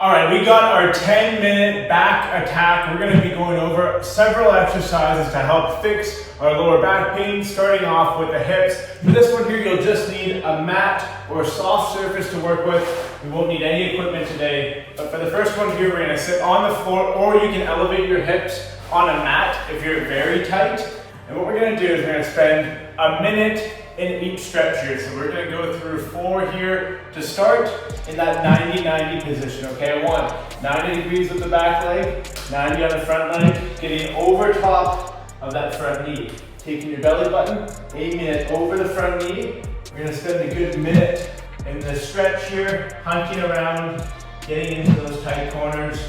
All right, we got our 10-minute back attack. We're gonna be going over several exercises to help fix our lower back pain, starting off with the hips. For this one here, you'll just need a mat or a soft surface to work with. We won't need any equipment today. But for the first one here, we're gonna sit on the floor, or you can elevate your hips on a mat if you're very tight. And what we're gonna do is we're gonna spend a minute in each stretch here. So we're gonna go through 4 here to start in that 90-90 position, okay? I want 90 degrees with the back leg, 90 on the front leg, getting over top of that front knee. Taking your belly button, aiming it over the front knee. We're gonna spend a good minute in this stretch here, hunting around, getting into those tight corners.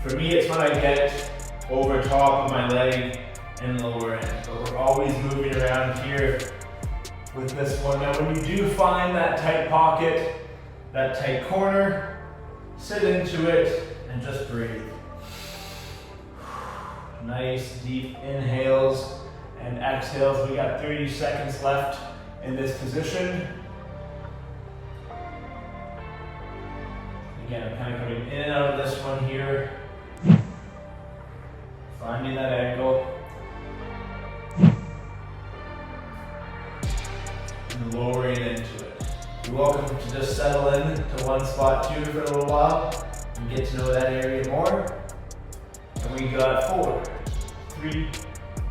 For me, it's when I get over top of my leg and lower end, but we're always moving around here with this one. Now when you do find that tight pocket, that tight corner, sit into it and just breathe. Nice deep inhales and exhales. We got 30 seconds left in this position. Again, I'm kind of coming in and out of this one here. Finding that angle. And lowering into it. You're welcome to just settle in to one spot too for a little while and get to know that area more. And we got 4, 3,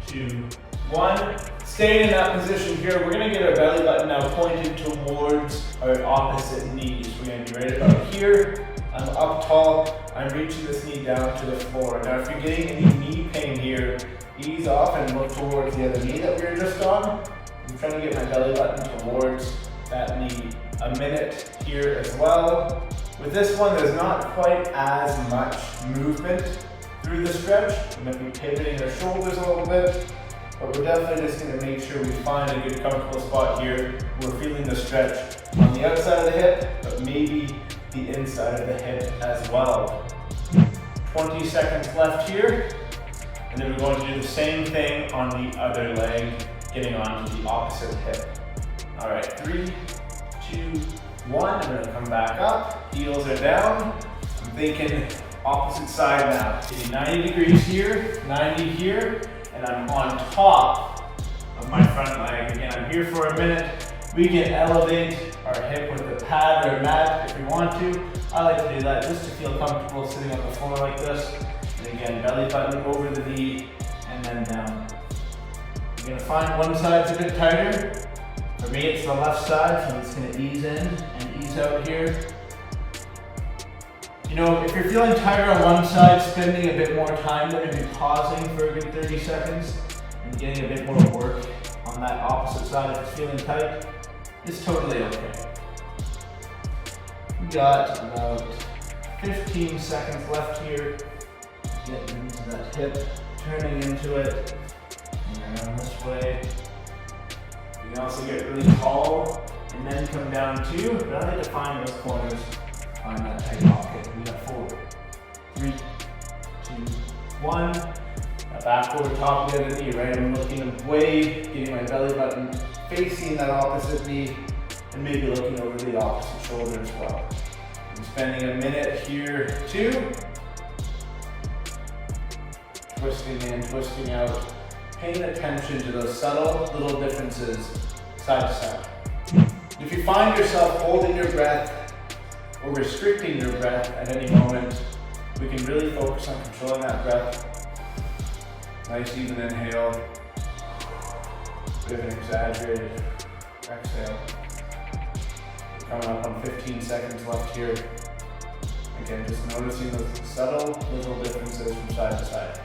2, 1. Staying in that position here, we're gonna get our belly button now pointed towards our opposite knees. We're gonna be right about here. I'm up tall, I'm reaching this knee down to the floor. Now if you're getting any knee pain here, ease off and look towards the other knee that we were just on. I'm trying to get my belly button towards that knee. A minute here as well. With this one, there's not quite as much movement through the stretch. We might be pivoting our shoulders a little bit, but we're definitely just gonna make sure we find a good comfortable spot here. We're feeling the stretch on the outside of the hip, but maybe the inside of the hip as well. 20 seconds left here, and then we're going to do the same thing on the other leg, getting onto the opposite hip. All right, 3, 2, 1, I'm gonna come back up, heels are down. I'm thinking opposite side now. Getting 90 degrees here, 90 here, and I'm on top of my front leg. Again, I'm here for a minute. We can elevate our hip with a pad or a mat if we want to. I like to do that just to feel comfortable sitting on the floor like this. And again, belly button over the knee and then down. You're gonna find one side's a bit tighter. For me, it's the left side, so I'm just gonna ease in and ease out here. You know, if you're feeling tighter on one side, spending a bit more time, then maybe pausing for a good 30 seconds and getting a bit more work on that opposite side if it's feeling tight, is totally okay. We got about 15 seconds left here. Getting into that hip, turning into it, and around this way. You can also get really tall and then come down too, but I like to find those corners, find that tight pocket. We got 4, 3, 2, 1. Now back over top of the other knee, right? I'm looking away, getting my belly button facing that opposite knee, and maybe looking over the opposite shoulder as well. I'm spending a minute here too. Twisting in, twisting out. Paying attention to those subtle little differences side to side. If you find yourself holding your breath or restricting your breath at any moment, we can really focus on controlling that breath. Nice even inhale, bit of an exaggerated exhale. We're coming up on 15 seconds left here. Again, just noticing those subtle little differences from side to side.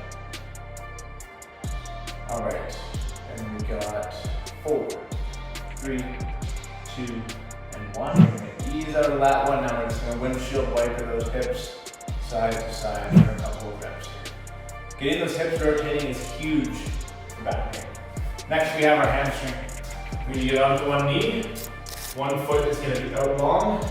All right, and we got 4, 3, 2, and 1. We're gonna ease out of that one. Now we're just gonna windshield wiper those hips side to side for a couple of reps here. Getting those hips rotating is huge for back pain. Next, we have our hamstring. We're gonna get onto one knee. One foot is gonna be out long,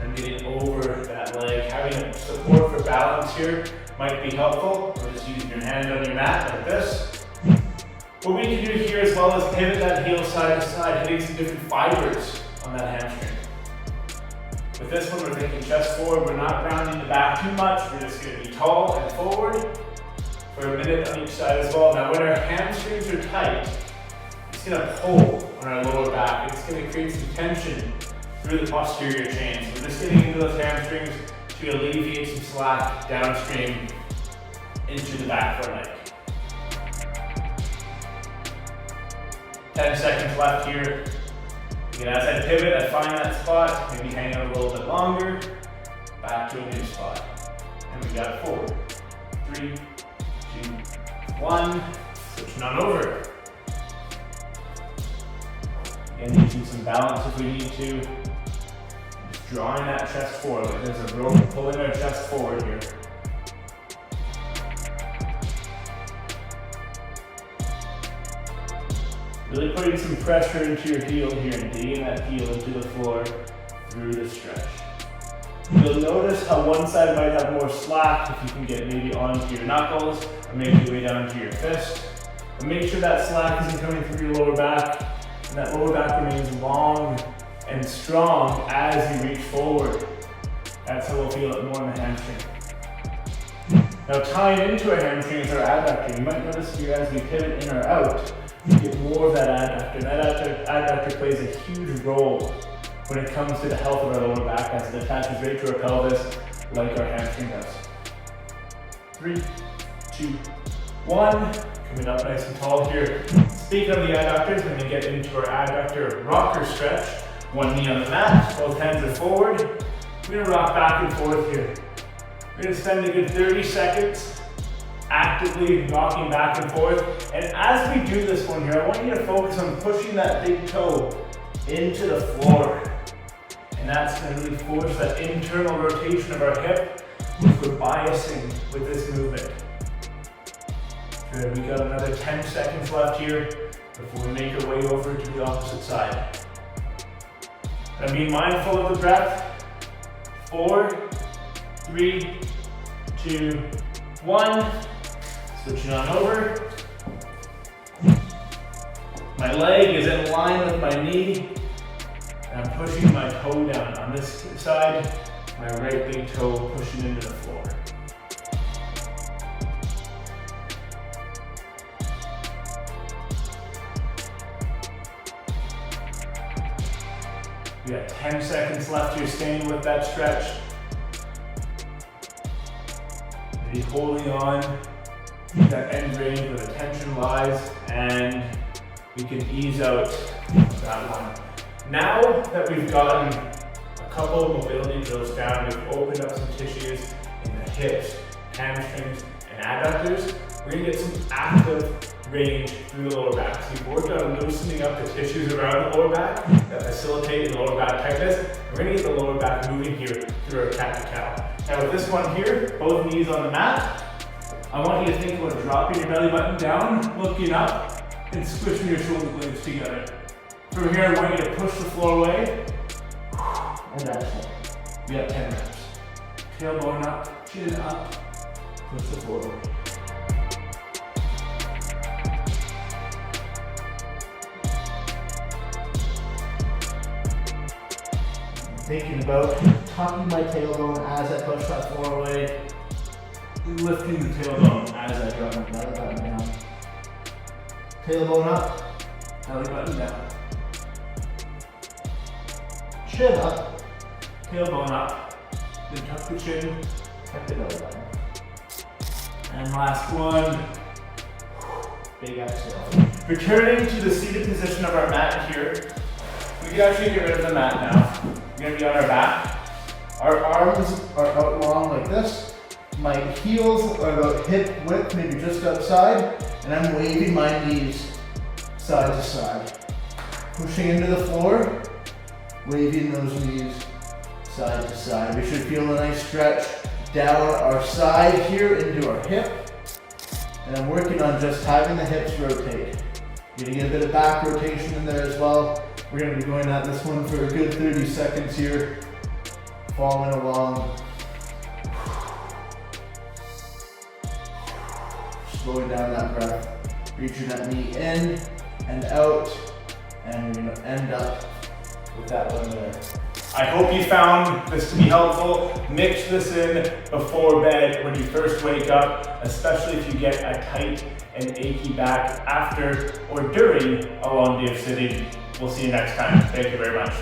and getting over that leg. Having support for balance here might be helpful, or just using your hand on your mat like this. What we can do here as well is pivot that heel side to side, hitting some different fibers on that hamstring. With this one, we're thinking chest forward. We're not rounding the back too much. We're just gonna be tall and forward for a minute on each side as well. Now, when our hamstrings are tight, it's gonna pull on our lower back. It's gonna create some tension through the posterior chain. So we're just getting into those hamstrings to alleviate some slack downstream into the back of our leg. 10 seconds left here. Again, as I pivot, I find that spot, maybe hang out a little bit longer, back to a new spot. And we got 4, 3, 2, 1, switching on over. Again, using some balance if we need to. Just drawing that chest forward, like there's a rope pulling our chest forward here. Really putting some pressure into your heel here and digging that heel into the floor through the stretch. You'll notice how one side might have more slack if you can get maybe onto your knuckles or maybe your way down to your fist. And make sure that slack isn't coming through your lower back and that lower back remains long and strong as you reach forward. That's how we'll feel it more in the hamstring. Now tying into a hamstring is our adductor. You might notice here as we pivot in or out, you get more of that adductor. And that adductor plays a huge role when it comes to the health of our lower back as it attaches right to our pelvis like our hamstring does. 3, 2, 1. Coming up nice and tall here. Speaking of the adductors, we're going to get into our adductor rocker stretch. One knee on the mat, both hands are forward. We're going to rock back and forth here. We're going to spend a good 30 seconds actively rocking back and forth. And as we do this one here, I want you to focus on pushing that big toe into the floor. And that's going to really force that internal rotation of our hip, which we're biasing with this movement. Good, we got another 10 seconds left here before we make our way over to the opposite side. And be mindful of the breath. 4, 3, 2, 1. Switching on over. My leg is in line with my knee. And I'm pushing my toe down. On this side, my right big toe pushing into the floor. We got 10 seconds left here, staying with that stretch. Maybe holding on to that end range where the tension lies, and we can ease out that one. Now that we've gotten a couple of mobility drills down, we've opened up some tissues in the hips, hamstrings, and adductors, we're gonna get some active range through the lower back. So we've worked on loosening up the tissues around the lower back that facilitate the lower back tightness. We're gonna get the lower back moving here through our cat-to-cow. Now with this one here, both knees on the mat, I want you to think about dropping your belly button down, looking up, and squishing your shoulder blades together. From here, I want you to push the floor away, and exhale. We got 10 reps. Tailbone up, chin up, push the floor away. Thinking about tucking my tailbone as I push that floor away, lifting the tailbone as I drop my belly button down. Tailbone up, belly button down. Chin up, tailbone up, then tuck the chin, tuck the belly button. And last one, big exhale. Returning to the seated position of our mat here, we can actually get rid of the mat now. We're gonna be on our back. Our arms are out long like this. My heels are about hip width, maybe just outside, and I'm waving my knees side to side. Pushing into the floor, waving those knees side to side. We should feel a nice stretch down our side here into our hip. And I'm working on just having the hips rotate. You're gonna get a bit of back rotation in there as well. We're going to be going at this one for a good 30 seconds here, following along. Slowing down that breath, reaching that knee in and out, and we're going to end up with that one there. I hope you found this to be helpful. Mix this in before bed when you first wake up, especially if you get a tight and achy back after or during a long day of sitting. We'll see you next time. Thank you very much.